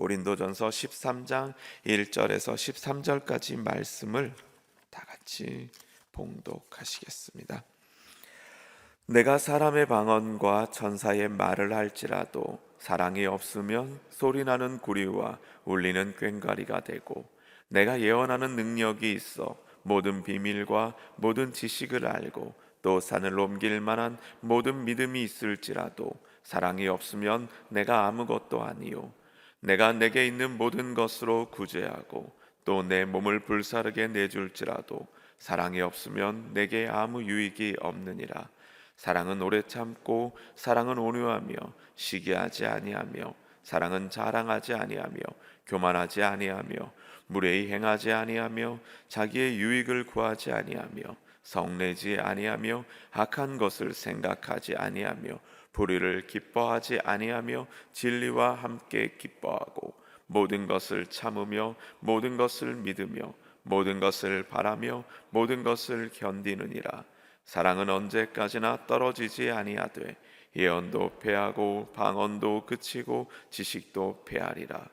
고린도전서 13장 1절에서 13절까지 말씀을 다 같이 봉독하시겠습니다. 내가 사람의 방언과 천사의 말을 할지라도 사랑이 없으면 소리나는 구리와 울리는 꽹과리가 되고, 내가 예언하는 능력이 있어 모든 비밀과 모든 지식을 알고 또 산을 옮길 만한 모든 믿음이 있을지라도 사랑이 없으면 내가 아무것도 아니요, 내가 내게 있는 모든 것으로 구제하고 또 내 몸을 불사르게 내줄지라도 사랑이 없으면 내게 아무 유익이 없느니라. 사랑은 오래 참고 사랑은 온유하며 시기하지 아니하며 사랑은 자랑하지 아니하며 교만하지 아니하며 무례히 행하지 아니하며 자기의 유익을 구하지 아니하며 성내지 아니하며 악한 것을 생각하지 아니하며 불의를 기뻐하지 아니하며 진리와 함께 기뻐하고 모든 것을 참으며 모든 것을 믿으며 모든 것을 바라며 모든 것을 견디느니라. 사랑은 언제까지나 떨어지지 아니하되 예언도 패하고 방언도 그치고 지식도 패하리라.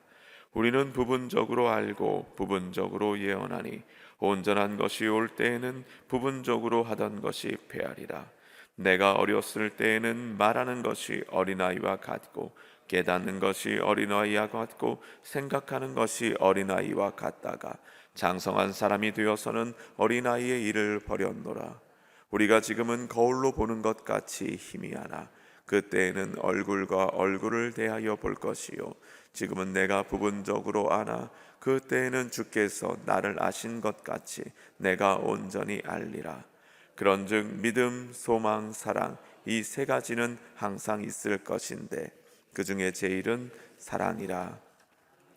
우리는 부분적으로 알고 부분적으로 예언하니 온전한 것이 올 때에는 부분적으로 하던 것이 패하리라. 내가 어렸을 때에는 말하는 것이 어린아이와 같고 깨닫는 것이 어린아이와 같고 생각하는 것이 어린아이와 같다가 장성한 사람이 되어서는 어린아이의 일을 버렸노라. 우리가 지금은 거울로 보는 것 같이 희미하나 그때에는 얼굴과 얼굴을 대하여 볼 것이요, 지금은 내가 부분적으로 아나 그때에는 주께서 나를 아신 것 같이 내가 온전히 알리라. 그런즉 믿음, 소망, 사랑 이 세 가지는 항상 있을 것인데 그 중에 제일은 사랑이라.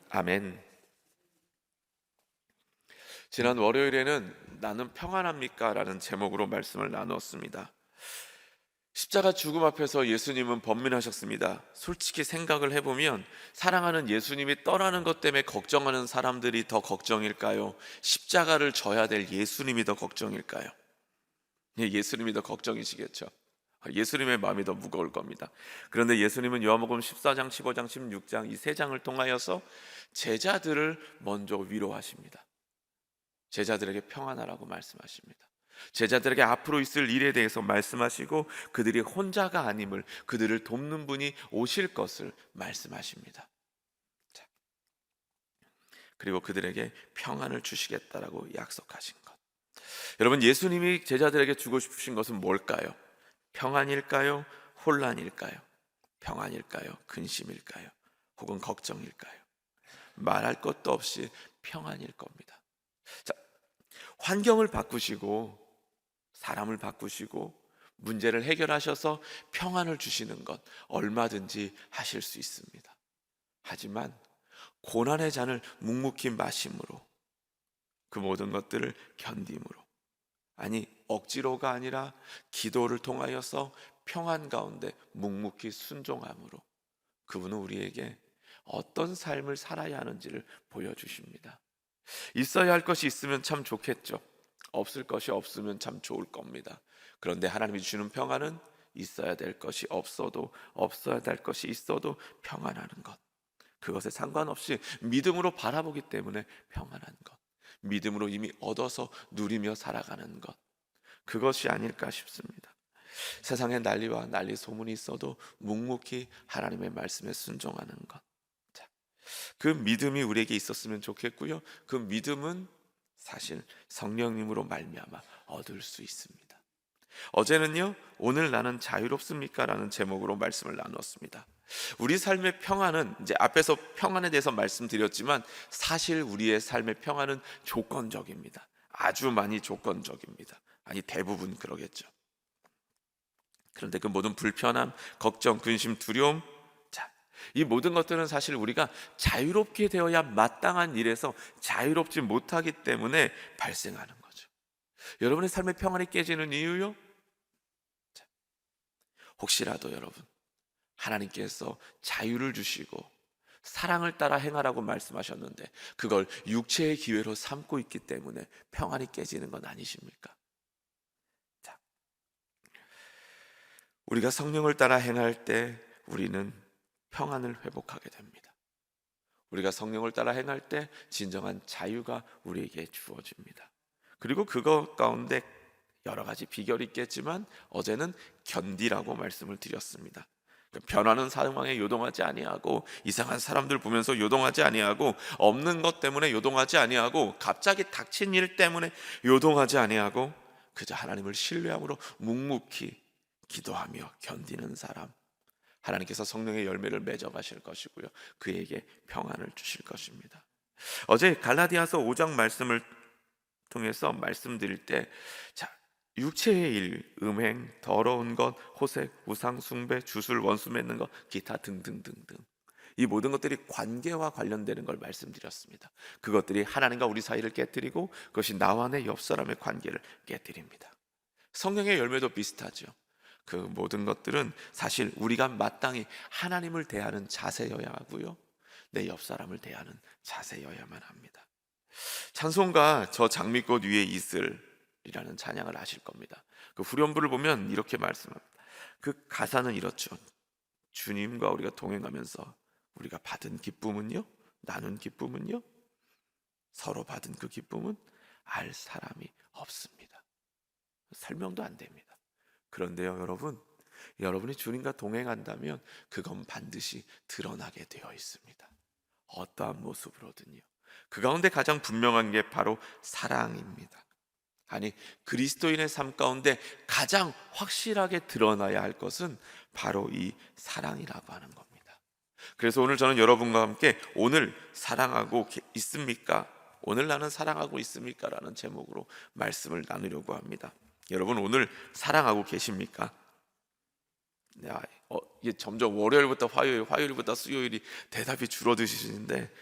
아멘. 지난 월요일에는 나는 평안합니까? 라는 제목으로 말씀을 나눴습니다. 십자가 죽음 앞에서 예수님은 번민하셨습니다. 솔직히 생각을 해보면 사랑하는 예수님이 떠나는 것 때문에 걱정하는 사람들이 더 걱정일까요? 십자가를 져야 될 예수님이 더 걱정일까요? 예수님이 더 걱정이시겠죠. 예수님의 마음이 더 무거울 겁니다. 그런데 예수님은 요한복음 14장, 15장, 16장 이 세 장을 통하여서 제자들을 먼저 위로하십니다. 제자들에게 평안하라고 말씀하십니다. 제자들에게 앞으로 있을 일에 대해서 말씀하시고 그들이 혼자가 아님을, 그들을 돕는 분이 오실 것을 말씀하십니다. 자, 그리고 그들에게 평안을 주시겠다라고 약속하신 것. 여러분, 예수님이 제자들에게 주고 싶으신 것은 뭘까요? 평안일까요? 혼란일까요? 평안일까요? 근심일까요? 혹은 걱정일까요? 말할 것도 없이 평안일 겁니다. 자, 환경을 바꾸시고 사람을 바꾸시고 문제를 해결하셔서 평안을 주시는 것 얼마든지 하실 수 있습니다. 하지만 고난의 잔을 묵묵히 마심으로, 그 모든 것들을 견딤으로, 아니 억지로가 아니라 기도를 통하여서 평안 가운데 묵묵히 순종함으로 그분은 우리에게 어떤 삶을 살아야 하는지를 보여주십니다. 있어야 할 것이 있으면 참 좋겠죠. 없을 것이 없으면 참 좋을 겁니다. 그런데 하나님이 주시는 평안은 있어야 될 것이 없어도 없어야 될 것이 있어도 평안하는 것, 그것에 상관없이 믿음으로 바라보기 때문에 평안한 것, 믿음으로 이미 얻어서 누리며 살아가는 것, 그것이 아닐까 싶습니다. 세상에 난리와 난리 소문이 있어도 묵묵히 하나님의 말씀에 순종하는 것, 그 믿음이 우리에게 있었으면 좋겠고요. 그 믿음은 사실 성령님으로 말미암아 얻을 수 있습니다. 어제는요, 오늘 나는 자유롭습니까? 라는 제목으로 말씀을 나눴습니다. 우리 삶의 평안은, 이제 앞에서 평안에 대해서 말씀드렸지만 사실 우리의 삶의 평안은 조건적입니다. 아주 많이 조건적입니다. 아니 대부분 그러겠죠. 그런데 그 모든 불편함, 걱정, 근심, 두려움, 이 모든 것들은 사실 우리가 자유롭게 되어야 마땅한 일에서 자유롭지 못하기 때문에 발생하는 거죠. 여러분의 삶의 평안이 깨지는 이유요? 혹시라도 여러분, 하나님께서 자유를 주시고 사랑을 따라 행하라고 말씀하셨는데 그걸 육체의 기회로 삼고 있기 때문에 평안이 깨지는 건 아니십니까? 자, 우리가 성령을 따라 행할 때 우리는 평안을 회복하게 됩니다. 우리가 성령을 따라 행할 때 진정한 자유가 우리에게 주어집니다. 그리고 그것 가운데 여러 가지 비결이 있겠지만 어제는 견디라고 말씀을 드렸습니다. 변하는 상황에 요동하지 아니하고, 이상한 사람들 보면서 요동하지 아니하고, 없는 것 때문에 요동하지 아니하고, 갑자기 닥친 일 때문에 요동하지 아니하고, 그저 하나님을 신뢰함으로 묵묵히 기도하며 견디는 사람, 하나님께서 성령의 열매를 맺어 가실 것이고요, 그에게 평안을 주실 것입니다. 어제 갈라디아서 5장 말씀을 통해서 말씀드릴 때, 자, 육체의 일, 음행, 더러운 것, 호색, 우상 숭배, 주술, 원수 맺는 것, 기타 등등등등, 이 모든 것들이 관계와 관련되는 걸 말씀드렸습니다. 그것들이 하나님과 우리 사이를 깨뜨리고, 그것이 나와 내 옆 사람의 관계를 깨뜨립니다. 성령의 열매도 비슷하죠. 그 모든 것들은 사실 우리가 마땅히 하나님을 대하는 자세여야 하고요, 내 옆 사람을 대하는 자세여야만 합니다. 찬송가 저 장미꽃 위에 이슬이라는 찬양을 아실 겁니다. 그 후렴부를 보면 이렇게 말씀합니다. 그 가사는 이렇죠. 주님과 우리가 동행하면서 우리가 받은 기쁨은요, 나눈 기쁨은요, 서로 받은 그 기쁨은 알 사람이 없습니다. 설명도 안 됩니다. 그런데요, 여러분이 주님과 동행한다면 그건 반드시 드러나게 되어 있습니다. 어떠한 모습으로든요. 그 가운데 가장 분명한 게 바로 사랑입니다. 아니, 그리스도인의 삶 가운데 가장 확실하게 드러나야 할 것은 바로 이 사랑이라고 하는 겁니다. 그래서 오늘 저는 여러분과 함께 오늘 사랑하고 있습니까? 오늘 나는 사랑하고 있습니까? 라는 제목으로 말씀을 나누려고 합니다. 여러분, 오늘 사랑하고 계십니까? 이게 점점 월요일부터 화요일, 화요일부터 수요일이 대답이 줄어드시는데,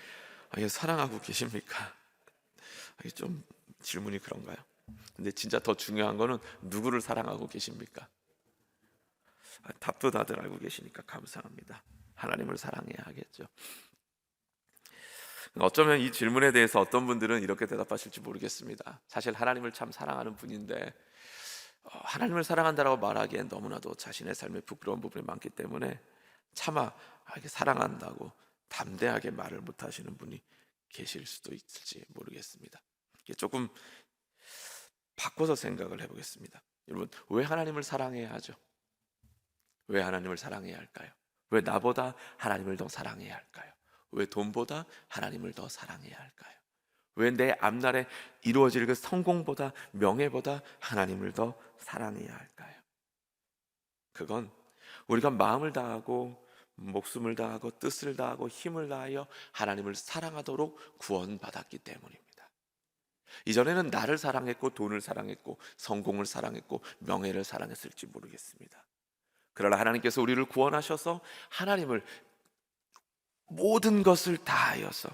이게 사랑하고 계십니까? 이게 좀 질문이 그런가요? 근데 진짜 더 중요한 거는 누구를 사랑하고 계십니까? 답도 다들 알고 계시니까 감사합니다. 하나님을 사랑해야 하겠죠. 어쩌면 이 질문에 대해서 어떤 분들은 이렇게 대답하실지 모르겠습니다. 사실 하나님을 참 사랑하는 분인데 하나님을 사랑한다라고 말하기엔 너무나도 자신의 삶에 부끄러운 부분이 많기 때문에 차마 이렇게 사랑한다고 담대하게 말을 못하시는 분이 계실 수도 있을지 모르겠습니다. 조금 바꿔서 생각을 해보겠습니다. 여러분, 왜 하나님을 사랑해야 하죠? 왜 하나님을 사랑해야 할까요? 왜 나보다 하나님을 더 사랑해야 할까요? 왜 돈보다 하나님을 더 사랑해야 할까요? 왜 내 앞날에 이루어질 그 성공보다, 명예보다 하나님을 더 사랑해야 할까요? 그건 우리가 마음을 다하고 목숨을 다하고 뜻을 다하고 힘을 다하여 하나님을 사랑하도록 구원받았기 때문입니다. 이전에는 나를 사랑했고 돈을 사랑했고 성공을 사랑했고 명예를 사랑했을지 모르겠습니다. 그러나 하나님께서 우리를 구원하셔서 하나님을 모든 것을 다하여서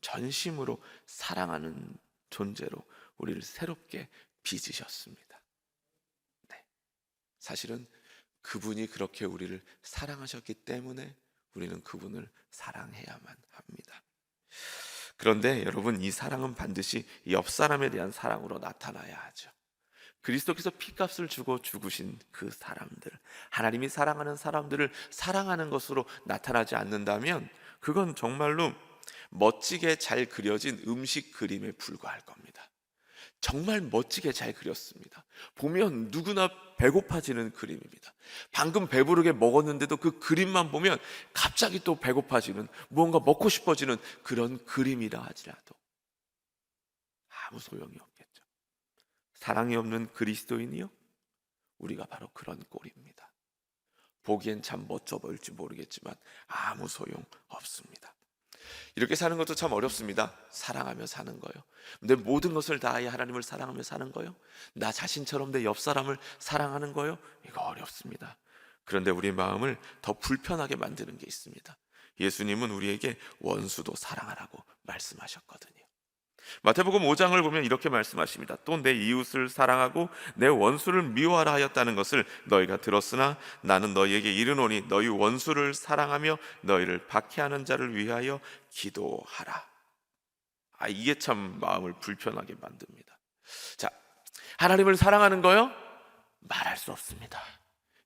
전심으로 사랑하는 존재로 우리를 새롭게 빚으셨습니다. 네. 사실은 그분이 그렇게 우리를 사랑하셨기 때문에 우리는 그분을 사랑해야만 합니다. 그런데 여러분, 이 사랑은 반드시 옆 사람에 대한 사랑으로 나타나야 하죠. 그리스도께서 피값을 주고 죽으신 그 사람들, 하나님이 사랑하는 사람들을 사랑하는 것으로 나타나지 않는다면 그건 정말로 멋지게 잘 그려진 음식 그림에 불과할 겁니다. 정말 멋지게 잘 그렸습니다. 보면 누구나 배고파지는 그림입니다. 방금 배부르게 먹었는데도 그 그림만 보면 갑자기 또 배고파지는, 무언가 먹고 싶어지는 그런 그림이라 하지라도 아무 소용이 없겠죠. 사랑이 없는 그리스도인이요? 우리가 바로 그런 꼴입니다. 보기엔 참 멋져 보일지 모르겠지만 아무 소용 없습니다. 이렇게 사는 것도 참 어렵습니다. 사랑하며 사는 거요. 내 모든 것을 다하여 하나님을 사랑하며 사는 거요. 나 자신처럼 내 옆 사람을 사랑하는 거요. 이거 어렵습니다. 그런데 우리 마음을 더 불편하게 만드는 게 있습니다. 예수님은 우리에게 원수도 사랑하라고 말씀하셨거든요. 마태복음 5장을 보면 이렇게 말씀하십니다. 또 내 이웃을 사랑하고 내 원수를 미워하라 하였다는 것을 너희가 들었으나 나는 너희에게 이르노니 너희 원수를 사랑하며 너희를 박해하는 자를 위하여 기도하라. 이게 참 마음을 불편하게 만듭니다. 자, 하나님을 사랑하는 거요? 말할 수 없습니다.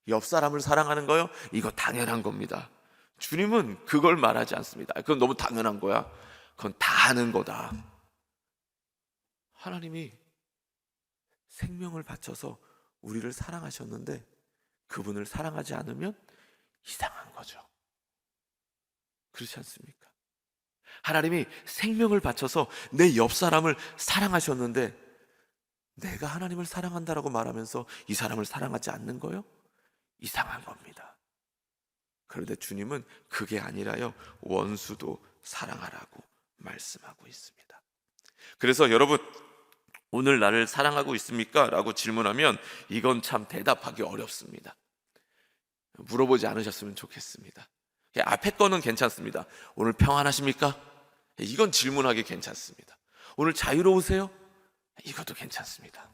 옆 사람을 사랑하는 거요? 이거 당연한 겁니다. 주님은 그걸 말하지 않습니다. 그건 너무 당연한 거야. 그건 다 아는 거다. 하나님이 생명을 바쳐서 우리를 사랑하셨는데 그분을 사랑하지 않으면 이상한 거죠. 그렇지 않습니까? 하나님이 생명을 바쳐서 내 옆 사람을 사랑하셨는데 내가 하나님을 사랑한다라고 말하면서 이 사람을 사랑하지 않는 거요? 이상한 겁니다. 그런데 주님은 그게 아니라요, 원수도 사랑하라고 말씀하고 있습니다. 그래서 여러분, 오늘 나를 사랑하고 있습니까? 라고 질문하면 이건 참 대답하기 어렵습니다. 물어보지 않으셨으면 좋겠습니다. 앞에 거는 괜찮습니다. 오늘 평안하십니까? 이건 질문하기 괜찮습니다. 오늘 자유로우세요? 이것도 괜찮습니다.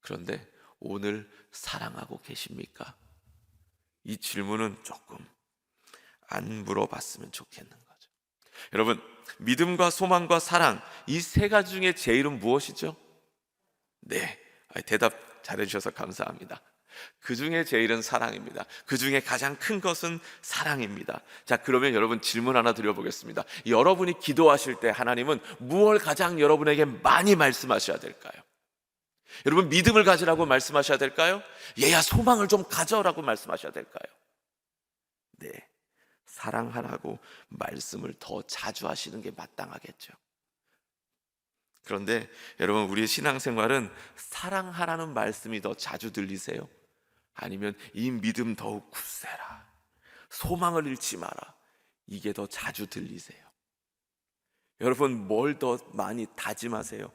그런데 오늘 사랑하고 계십니까? 이 질문은 조금 안 물어봤으면 좋겠는 거죠. 여러분, 믿음과 소망과 사랑, 이 세 가지 중에 제일은 무엇이죠? 네, 대답 잘해주셔서 감사합니다. 그 중에 제일은 사랑입니다. 그 중에 가장 큰 것은 사랑입니다. 자, 그러면 여러분 질문 하나 드려보겠습니다. 여러분이 기도하실 때 하나님은 무엇을 가장 여러분에게 많이 말씀하셔야 될까요? 여러분, 믿음을 가지라고 말씀하셔야 될까요? 얘야, 소망을 좀 가져라고 말씀하셔야 될까요? 네, 사랑하라고 말씀을 더 자주 하시는 게 마땅하겠죠. 그런데 여러분, 우리의 신앙생활은 사랑하라는 말씀이 더 자주 들리세요? 아니면 이 믿음 더욱 굳세라, 소망을 잃지 마라, 이게 더 자주 들리세요? 여러분, 뭘 더 많이 다짐하세요?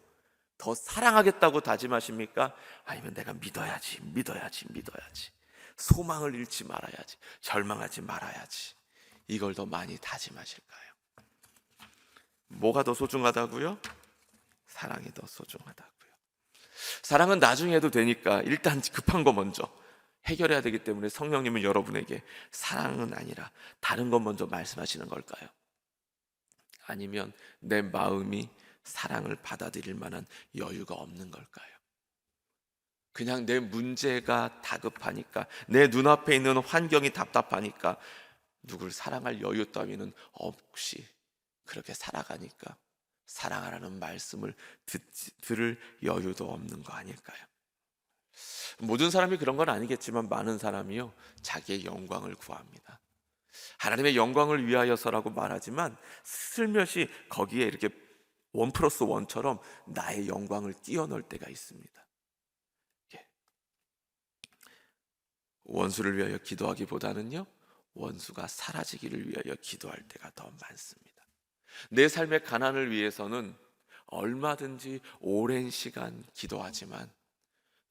더 사랑하겠다고 다짐하십니까? 아니면 내가 믿어야지, 소망을 잃지 말아야지, 절망하지 말아야지, 이걸 더 많이 다짐하실까요? 뭐가 더 소중하다고요? 사랑이 더 소중하다고요. 사랑은 나중에 해도 되니까 일단 급한 거 먼저 해결해야 되기 때문에 성령님은 여러분에게 사랑은 아니라 다른 것 먼저 말씀하시는 걸까요? 아니면 내 마음이 사랑을 받아들일 만한 여유가 없는 걸까요? 그냥 내 문제가 다급하니까, 내 눈앞에 있는 환경이 답답하니까 누굴 사랑할 여유 따위는 없이 그렇게 살아가니까 사랑하라는 말씀을 들을 여유도 없는 거 아닐까요? 모든 사람이 그런 건 아니겠지만 많은 사람이요, 자기의 영광을 구합니다. 하나님의 영광을 위하여서라고 말하지만 슬며시 거기에 이렇게 1+1처럼 나의 영광을 끼워 넣을 때가 있습니다. 원수를 위하여 기도하기보다는요, 원수가 사라지기를 위하여 기도할 때가 더 많습니다. 내 삶의 가난을 위해서는 얼마든지 오랜 시간 기도하지만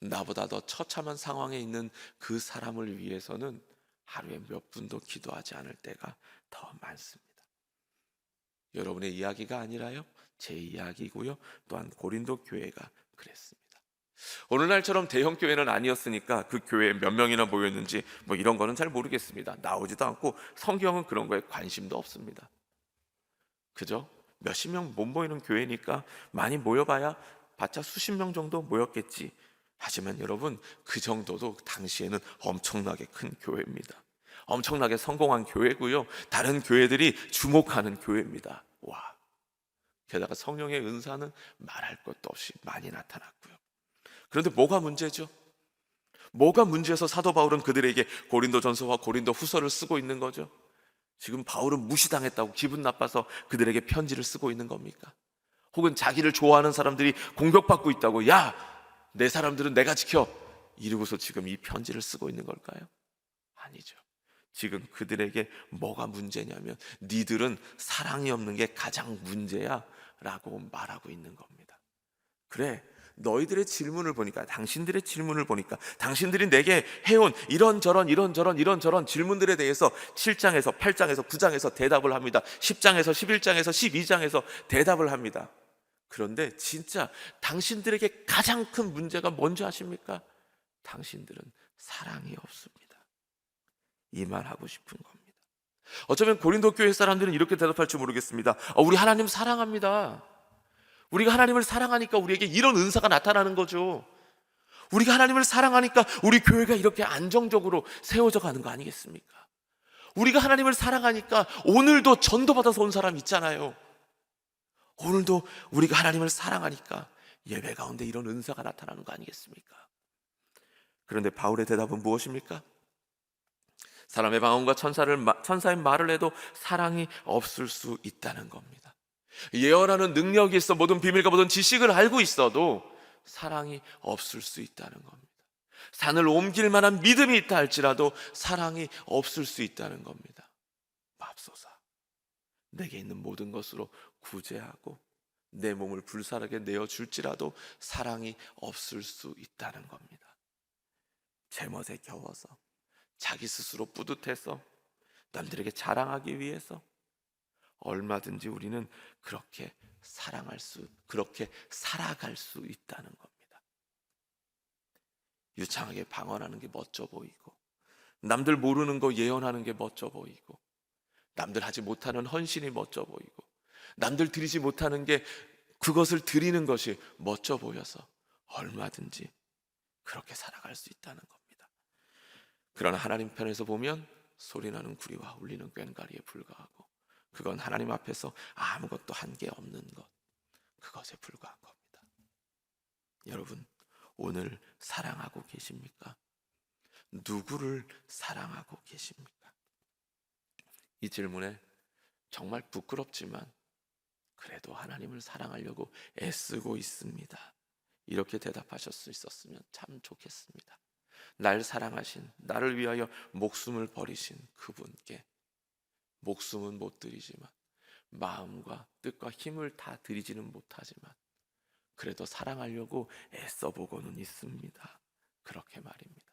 나보다 더 처참한 상황에 있는 그 사람을 위해서는 하루에 몇 분도 기도하지 않을 때가 더 많습니다. 여러분의 이야기가 아니라요, 제 이야기고요, 또한 고린도 교회가 그랬습니다. 오늘날처럼 대형 교회는 아니었으니까 그 교회에 몇 명이나 모였는지 뭐 이런 거는 잘 모르겠습니다. 나오지도 않고 성경은 그런 거에 관심도 없습니다. 그죠? 몇십 명 못 모이는 교회니까 많이 모여봐야 봤자 수십 명 정도 모였겠지. 하지만 여러분, 그 정도도 당시에는 엄청나게 큰 교회입니다. 엄청나게 성공한 교회고요, 다른 교회들이 주목하는 교회입니다. 와, 게다가 성령의 은사는 말할 것도 없이 많이 나타났고요. 그런데 뭐가 문제죠? 뭐가 문제여서 사도 바울은 그들에게 고린도전서와 고린도후서를 쓰고 있는 거죠? 지금 바울은 무시당했다고 기분 나빠서 그들에게 편지를 쓰고 있는 겁니까? 혹은 자기를 좋아하는 사람들이 공격받고 있다고, 야, 내 사람들은 내가 지켜, 이러고서 지금 이 편지를 쓰고 있는 걸까요? 아니죠. 지금 그들에게 뭐가 문제냐면 니들은 사랑이 없는 게 가장 문제야 라고 말하고 있는 겁니다. 그래, 너희들의 질문을 보니까, 당신들의 질문을 보니까, 당신들이 내게 해온 이런저런 질문들에 대해서 7장에서 8장에서 9장에서 대답을 합니다. 10장에서 11장에서 12장에서 대답을 합니다. 그런데 진짜 당신들에게 가장 큰 문제가 뭔지 아십니까? 당신들은 사랑이 없습니다. 이 말 하고 싶은 겁니다. 어쩌면 고린도 교회 사람들은 이렇게 대답할지 모르겠습니다. 우리 하나님 사랑합니다. 우리가 하나님을 사랑하니까 우리에게 이런 은사가 나타나는 거죠. 우리가 하나님을 사랑하니까 우리 교회가 이렇게 안정적으로 세워져 가는 거 아니겠습니까? 우리가 하나님을 사랑하니까 오늘도 전도받아서 온 사람 있잖아요. 오늘도 우리가 하나님을 사랑하니까 예배 가운데 이런 은사가 나타나는 거 아니겠습니까? 그런데 바울의 대답은 무엇입니까? 사람의 방언과 천사의 말을 해도 사랑이 없을 수 있다는 겁니다. 예언하는 능력이 있어 모든 비밀과 모든 지식을 알고 있어도 사랑이 없을 수 있다는 겁니다. 산을 옮길 만한 믿음이 있다 할지라도 사랑이 없을 수 있다는 겁니다. 맙소사, 내게 있는 모든 것으로 구제하고 내 몸을 불사르게 내어줄지라도 사랑이 없을 수 있다는 겁니다. 제멋에 겨워서, 자기 스스로 뿌듯해서, 남들에게 자랑하기 위해서 얼마든지 우리는 그렇게 그렇게 살아갈 수 있다는 겁니다. 유창하게 방언하는 게 멋져 보이고, 남들 모르는 거 예언하는 게 멋져 보이고, 남들 하지 못하는 헌신이 멋져 보이고, 남들 드리지 못하는 게 그것을 드리는 것이 멋져 보여서 얼마든지 그렇게 살아갈 수 있다는 겁니다. 그러나 하나님 편에서 보면 소리나는 구리와 울리는 꽹과리에 불과하고, 그건 하나님 앞에서 아무것도 한 게 없는 것, 그것에 불과한 겁니다. 여러분, 오늘 사랑하고 계십니까? 누구를 사랑하고 계십니까? 이 질문에 정말 부끄럽지만 그래도 하나님을 사랑하려고 애쓰고 있습니다, 이렇게 대답하실 수 있었으면 참 좋겠습니다. 날 사랑하신, 나를 위하여 목숨을 버리신 그분께 목숨은 못 드리지만, 마음과 뜻과 힘을 다 드리지는 못하지만 그래도 사랑하려고 애써보고는 있습니다, 그렇게 말입니다.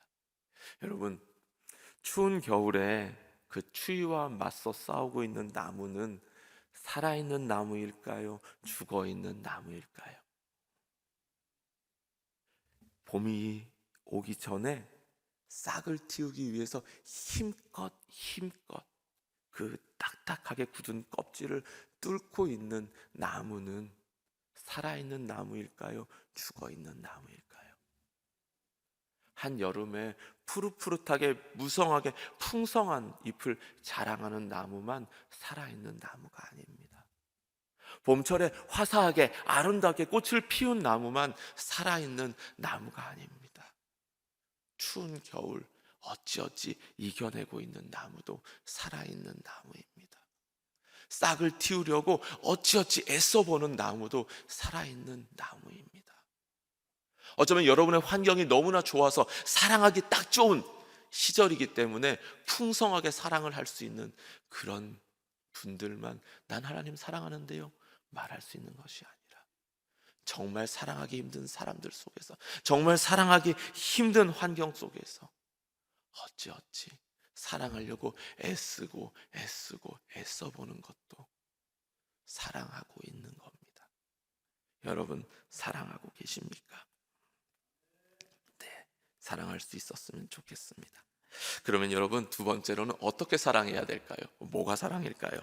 여러분, 추운 겨울에 그 추위와 맞서 싸우고 있는 나무는 살아있는 나무일까요? 죽어있는 나무일까요? 봄이 오기 전에 싹을 틔우기 위해서 힘껏 그 딱딱하게 굳은 껍질을 뚫고 있는 나무는 살아있는 나무일까요? 죽어있는 나무일까요? 한여름에 푸릇푸릇하게 무성하게 풍성한 잎을 자랑하는 나무만 살아있는 나무가 아닙니다. 봄철에 화사하게 아름답게 꽃을 피운 나무만 살아있는 나무가 아닙니다. 추운 겨울 어찌어찌 이겨내고 있는 나무도 살아있는 나무입니다. 싹을 틔우려고 어찌어찌 애써보는 나무도 살아있는 나무입니다. 어쩌면 여러분의 환경이 너무나 좋아서 사랑하기 딱 좋은 시절이기 때문에 풍성하게 사랑을 할 수 있는 그런 분들만 난 하나님 사랑하는데요 말할 수 있는 것이 아니라, 정말 사랑하기 힘든 사람들 속에서, 정말 사랑하기 힘든 환경 속에서 어찌어찌 사랑하려고 애써보는 것도 사랑하고 있는 겁니다. 여러분, 사랑하고 계십니까? 네, 사랑할 수 있었으면 좋겠습니다. 그러면 여러분, 두 번째로는 어떻게 사랑해야 될까요? 뭐가 사랑일까요?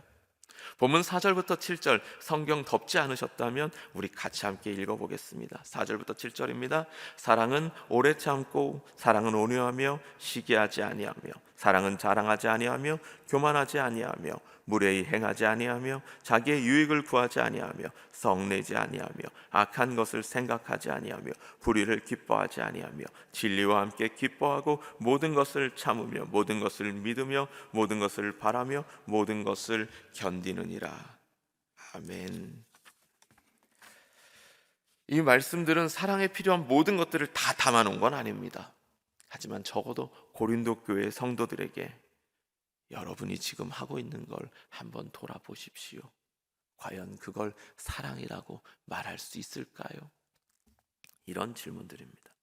본문 4절부터 7절 성경 덮지 않으셨다면 우리 같이 함께 읽어보겠습니다. 4절부터 7절입니다. 사랑은 오래 참고, 사랑은 온유하며 시기하지 아니하며, 사랑은 자랑하지 아니하며 교만하지 아니하며, 무례히 행하지 아니하며, 자기의 유익을 구하지 아니하며, 성내지 아니하며, 악한 것을 생각하지 아니하며, 불의를 기뻐하지 아니하며, 진리와 함께 기뻐하고, 모든 것을 참으며, 모든 것을 믿으며, 모든 것을 바라며, 모든 것을 견디느니라. 아멘. 이 말씀들은 사랑에 필요한 모든 것들을 다 담아놓은 건 아닙니다. 하지만 적어도 고린도 교회 성도들에게 여러분이 지금 하고 있는 걸 한번 돌아보십시오. 과연 그걸 사랑이라고 말할 수 있을까요? 이런 질문들입니다.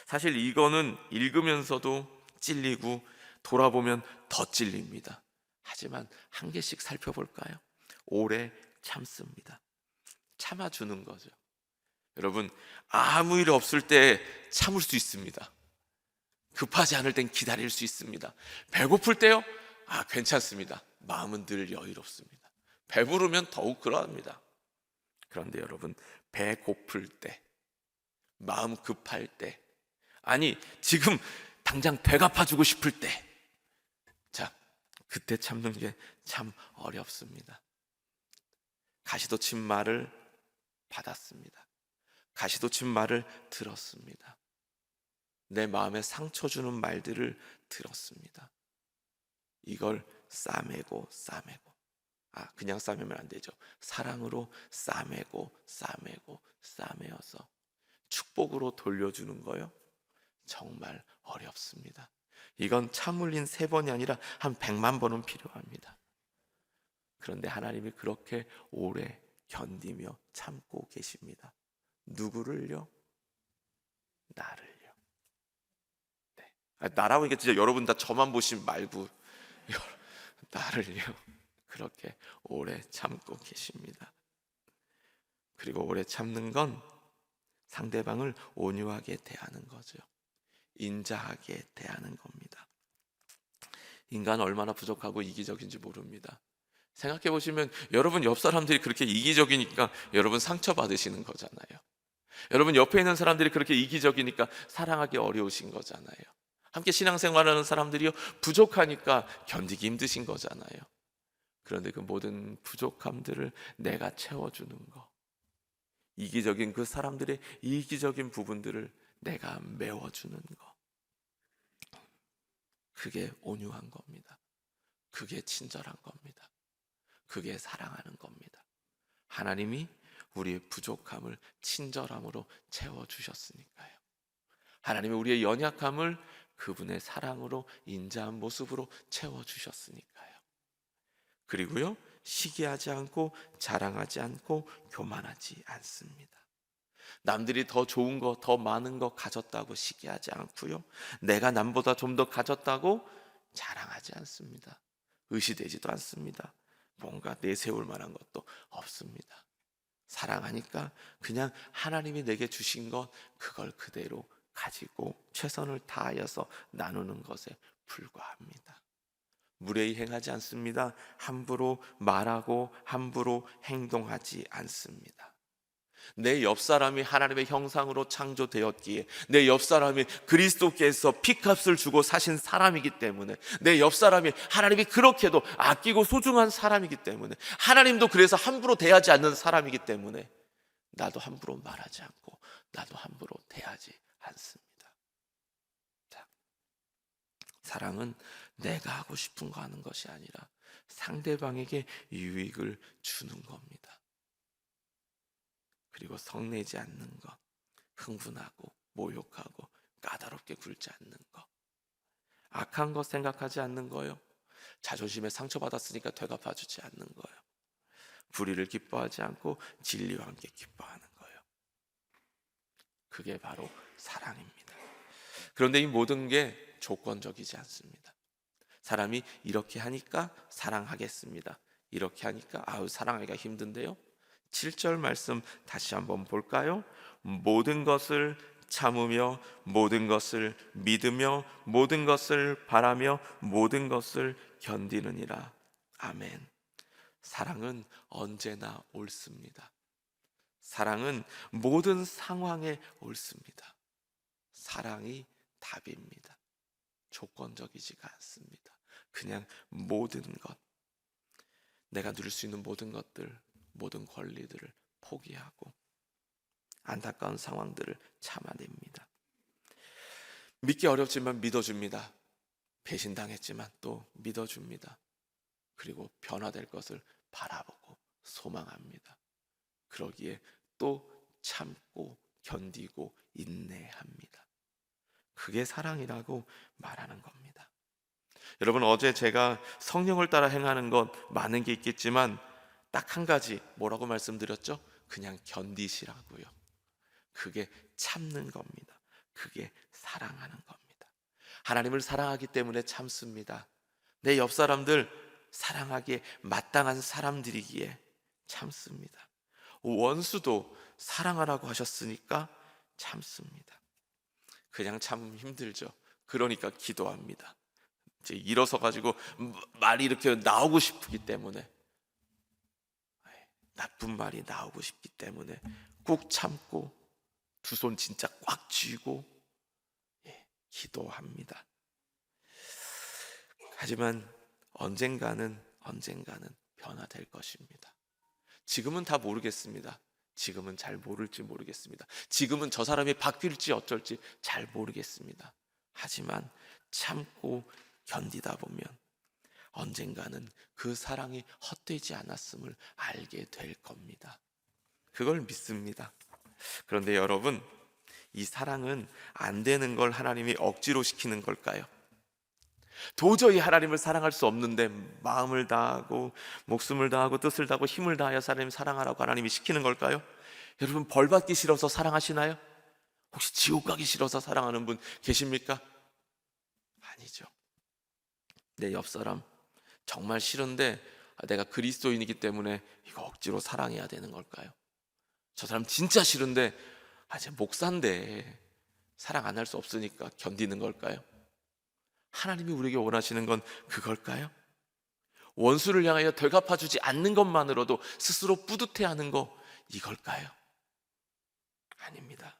사실 이거는 읽으면서도 찔리고 돌아보면 더 찔립니다. 하지만 한 개씩 살펴볼까요? 오래 참습니다. 참아주는 거죠. 여러분, 아무 일 없을 때 참을 수 있습니다. 급하지 않을 땐 기다릴 수 있습니다. 배고플 때요? 괜찮습니다. 마음은 늘 여유롭습니다. 배부르면 더욱 그러합니다. 그런데 여러분, 배고플 때, 마음 급할 때, 아니 지금 당장 배갚아주고 싶을 때, 자, 그때 참는 게 참 어렵습니다. 가시돋친 말을 받았습니다. 가시돋친 말을 들었습니다. 내 마음에 상처 주는 말들을 들었습니다. 이걸 싸매고 그냥 싸매면 안 되죠. 사랑으로 싸매어서 축복으로 돌려주는 거요. 정말 어렵습니다. 이건 참을린 3번이 아니라 한 100만 번은 필요합니다. 그런데 하나님이 그렇게 오래 견디며 참고 계십니다. 누구를요? 나를요. 네. 나라고 하니까 진짜 여러분 다 저만 보시면 말고 나를요. 그렇게 오래 참고 계십니다. 그리고 오래 참는 건 상대방을 온유하게 대하는 거죠. 인자하게 대하는 겁니다. 인간은 얼마나 부족하고 이기적인지 모릅니다. 생각해 보시면 여러분 옆 사람들이 그렇게 이기적이니까 여러분 상처받으시는 거잖아요. 여러분 옆에 있는 사람들이 그렇게 이기적이니까 사랑하기 어려우신 거잖아요. 함께 신앙생활하는 사람들이요 부족하니까 견디기 힘드신 거잖아요. 그런데 그 모든 부족함들을 내가 채워주는 거, 이기적인 그 사람들의 이기적인 부분들을 내가 메워주는 거, 그게 온유한 겁니다. 그게 친절한 겁니다. 그게 사랑하는 겁니다. 하나님이 우리의 부족함을 친절함으로 채워주셨으니까요. 하나님이 우리의 연약함을 그분의 사랑으로 인자한 모습으로 채워주셨으니까요. 그리고요, 시기하지 않고 자랑하지 않고 교만하지 않습니다. 남들이 더 좋은 거, 더 많은 거 가졌다고 시기하지 않고요, 내가 남보다 좀 더 가졌다고 자랑하지 않습니다. 의시되지도 않습니다. 뭔가 내세울 만한 것도 없습니다. 사랑하니까 그냥 하나님이 내게 주신 것 그걸 그대로 가지고 최선을 다하여서 나누는 것에 불과합니다. 무례히 행하지 않습니다. 함부로 말하고 함부로 행동하지 않습니다. 내 옆사람이 하나님의 형상으로 창조되었기에, 내 옆사람이 그리스도께서 피값을 주고 사신 사람이기 때문에, 내 옆사람이 하나님이 그렇게도 아끼고 소중한 사람이기 때문에, 하나님도 그래서 함부로 대하지 않는 사람이기 때문에 나도 함부로 말하지 않고 나도 함부로 대하지 않습니다. 자, 사랑은 내가 하고 싶은 거 하는 것이 아니라 상대방에게 유익을 주는 겁니다. 그리고 성내지 않는 것, 흥분하고 모욕하고 까다롭게 굴지 않는 것, 악한 것 생각하지 않는 거요. 자존심에 상처받았으니까 되갚아주지 않는 거요. 불의를 기뻐하지 않고 진리와 함께 기뻐하는 거요. 그게 바로 사랑입니다. 그런데 이 모든 게 조건적이지 않습니다. 사람이 이렇게 하니까 사랑하겠습니다. 이렇게 하니까 사랑하기가 힘든데요. 7절 말씀 다시 한번 볼까요? 모든 것을 참으며 모든 것을 믿으며 모든 것을 바라며 모든 것을 견디느니라. 아멘. 사랑은 언제나 옳습니다. 사랑은 모든 상황에 옳습니다. 사랑이 답입니다. 조건적이지가 않습니다. 그냥 모든 것, 내가 누릴 수 있는 모든 것들, 모든 권리들을 포기하고 안타까운 상황들을 참아냅니다. 믿기 어렵지만 믿어줍니다. 배신당했지만 또 믿어줍니다. 그리고 변화될 것을 바라보고 소망합니다. 그러기에 또 참고 견디고 인내합니다. 그게 사랑이라고 말하는 겁니다. 여러분, 어제 제가 성령을 따라 행하는 것 많은 게 있겠지만 딱 한 가지 뭐라고 말씀드렸죠? 그냥 견디시라고요. 그게 참는 겁니다. 그게 사랑하는 겁니다. 하나님을 사랑하기 때문에 참습니다. 내 옆 사람들 사랑하기에 마땅한 사람들이기에 참습니다. 원수도 사랑하라고 하셨으니까 참습니다. 그냥 참 힘들죠. 그러니까 기도합니다. 이제 일어서 가지고 말이 이렇게 나오고 싶기 때문에, 나쁜 말이 나오고 싶기 때문에 꼭 참고 두 손 진짜 꽉 쥐고 기도합니다. 하지만 언젠가는 변화될 것입니다. 지금은 다 모르겠습니다. 지금은 잘 모를지 모르겠습니다. 지금은 저 사람이 바뀔지 어쩔지 잘 모르겠습니다. 하지만 참고 견디다 보면 언젠가는 그 사랑이 헛되지 않았음을 알게 될 겁니다. 그걸 믿습니다. 그런데 여러분, 이 사랑은 안 되는 걸 하나님이 억지로 시키는 걸까요? 도저히 하나님을 사랑할 수 없는데 마음을 다하고 목숨을 다하고 뜻을 다하고 힘을 다하여 하나님을 사랑하라고 하나님이 시키는 걸까요? 여러분, 벌 받기 싫어서 사랑하시나요? 혹시 지옥 가기 싫어서 사랑하는 분 계십니까? 아니죠. 내 옆 사람 정말 싫은데 내가 그리스도인이기 때문에 이거 억지로 사랑해야 되는 걸까요? 저 사람 진짜 싫은데 제 목사인데 사랑 안 할 수 없으니까 견디는 걸까요? 하나님이 우리에게 원하시는 건 그걸까요? 원수를 향하여 되갚아주지 않는 것만으로도 스스로 뿌듯해하는 거 이걸까요? 아닙니다.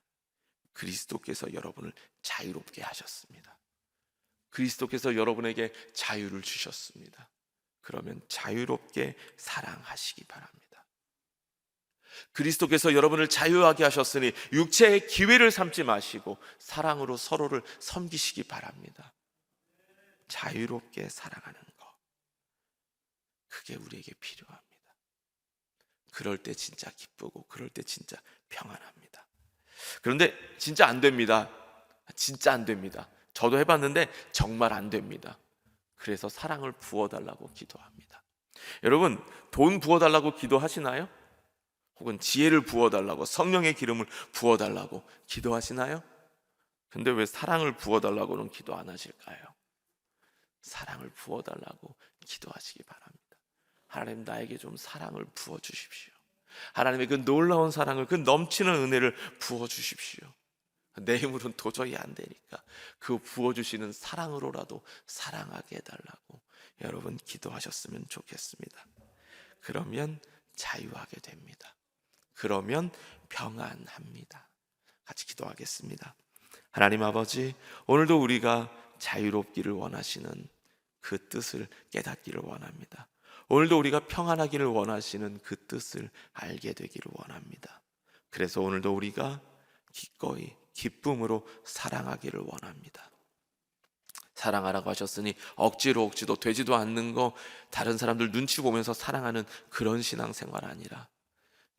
그리스도께서 여러분을 자유롭게 하셨습니다. 그리스도께서 여러분에게 자유를 주셨습니다. 그러면 자유롭게 사랑하시기 바랍니다. 그리스도께서 여러분을 자유하게 하셨으니 육체의 기회를 삼지 마시고 사랑으로 서로를 섬기시기 바랍니다. 자유롭게 사랑하는 것, 그게 우리에게 필요합니다. 그럴 때 진짜 기쁘고 그럴 때 진짜 평안합니다. 그런데 진짜 안 됩니다. 진짜 안 됩니다. 저도 해봤는데 정말 안 됩니다. 그래서 사랑을 부어달라고 기도합니다. 여러분, 돈 부어달라고 기도하시나요? 혹은 지혜를 부어달라고, 성령의 기름을 부어달라고 기도하시나요? 근데 왜 사랑을 부어달라고는 기도 안 하실까요? 사랑을 부어달라고 기도하시기 바랍니다. 하나님, 나에게 좀 사랑을 부어주십시오. 하나님의 그 놀라운 사랑을, 그 넘치는 은혜를 부어주십시오. 내 힘으로는 도저히 안 되니까 그 부어주시는 사랑으로라도 사랑하게 해달라고 여러분 기도하셨으면 좋겠습니다. 그러면 자유하게 됩니다. 그러면 평안합니다. 같이 기도하겠습니다. 하나님 아버지, 오늘도 우리가 자유롭기를 원하시는 그 뜻을 깨닫기를 원합니다. 오늘도 우리가 평안하기를 원하시는 그 뜻을 알게 되기를 원합니다. 그래서 오늘도 우리가 기꺼이 기쁨으로 사랑하기를 원합니다. 사랑하라고 하셨으니 억지도 되지도 않는 거, 다른 사람들 눈치 보면서 사랑하는 그런 신앙생활 아니라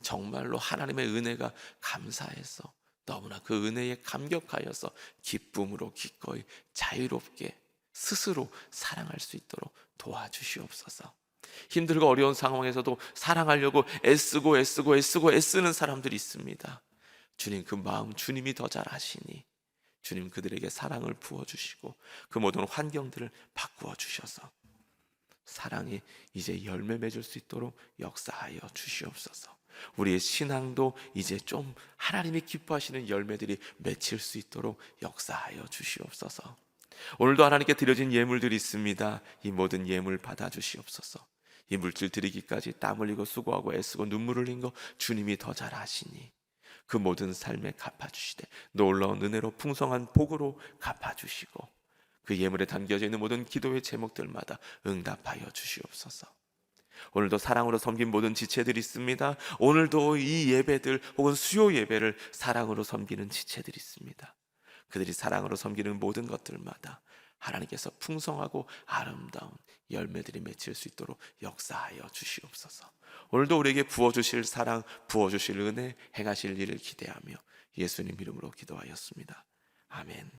정말로 하나님의 은혜가 감사해서, 너무나 그 은혜에 감격하여서 기쁨으로 기꺼이 자유롭게 스스로 사랑할 수 있도록 도와주시옵소서. 힘들고 어려운 상황에서도 사랑하려고 애쓰는 사람들이 있습니다. 주님, 그 마음 주님이 더 잘 아시니 주님, 그들에게 사랑을 부어주시고 그 모든 환경들을 바꾸어 주셔서 사랑이 이제 열매 맺을 수 있도록 역사하여 주시옵소서. 우리의 신앙도 이제 좀 하나님이 기뻐하시는 열매들이 맺힐 수 있도록 역사하여 주시옵소서. 오늘도 하나님께 드려진 예물들이 있습니다. 이 모든 예물 받아 주시옵소서. 이 물질 드리기까지 땀 흘리고 수고하고 애쓰고 눈물 흘린 거 주님이 더 잘 아시니 그 모든 삶에 갚아주시되 놀라운 은혜로 풍성한 복으로 갚아주시고 그 예물에 담겨져 있는 모든 기도의 제목들마다 응답하여 주시옵소서. 오늘도 사랑으로 섬긴 모든 지체들이 있습니다. 오늘도 이 예배들 혹은 수요 예배를 사랑으로 섬기는 지체들이 있습니다. 그들이 사랑으로 섬기는 모든 것들마다 하나님께서 풍성하고 아름다운 열매들이 맺힐 수 있도록 역사하여 주시옵소서. 오늘도 우리에게 부어주실 사랑, 부어주실 은혜, 행하실 일을 기대하며 예수님 이름으로 기도하였습니다. 아멘.